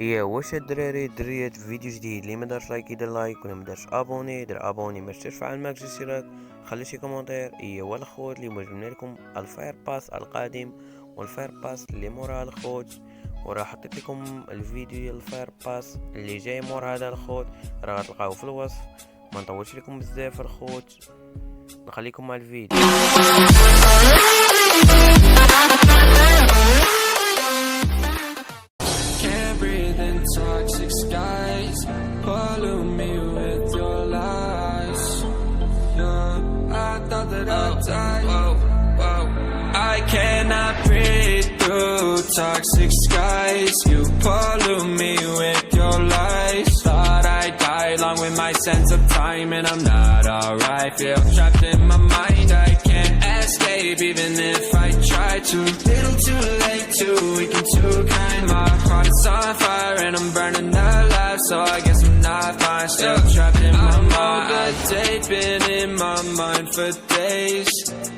وش الدراري دريات فيديو جديد. اللي مدارش لايك يدير لايك، واللي مدارش ابوني يدير ابوني، مشترك فعل ماكش اشتراك، خلي شي كومنتير. والخوت اللي جبنا لكم الفاير باس القادم والفاير باس اللي مورا الخوت، وراح حطيت لكم الفيديو ديال الفاير باس اللي جاي مور هذا الخوت، راه غتلقاوه في الوصف. ما نطولش لكم بزاف الخوت، نخليكم مع الفيديو. Can't breathe in toxic skies, pollute me with your lies. Yeah, I thought that I'd die. I cannot breathe through toxic skies. You pollute me with your lies. Thought I'd die along with my sense of time, and I'm not alright. Feel trapped in my mind, I can't escape even if I try to. Little too late, too weak and too kind. My heart is on fire and I'm burning alive, so I guess I'm not fine. Still trapped in my mind. The date been in my mind for days.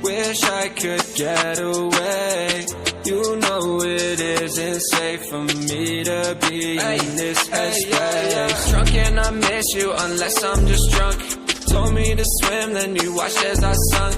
Wish I could get away. You know it isn't safe for me to be in this headspace. Drunk and I miss you unless I'm just drunk. Told me to swim, then you watched as I sunk.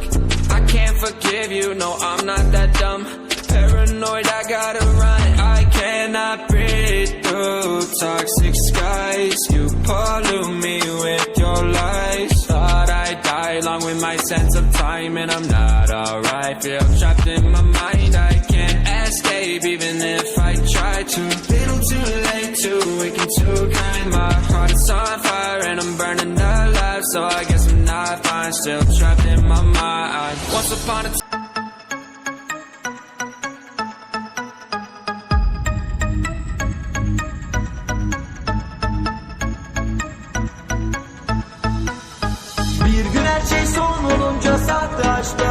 I can't forgive you, no I'm not that dumb. Paranoid, I gotta run. I cannot breathe through toxic skies. You pollute me with your lies. Thought I'd die along with my sense of time, and I'm not alright. Feel trapped in my mind, I can't escape even if I try to. Little too late, too weak and too kind. My heart is on fire and I'm burning alive, so I guess I'm not fine. Still trapped in my mind. Once upon a time. Bir gün her şey son olunca sahte aşklar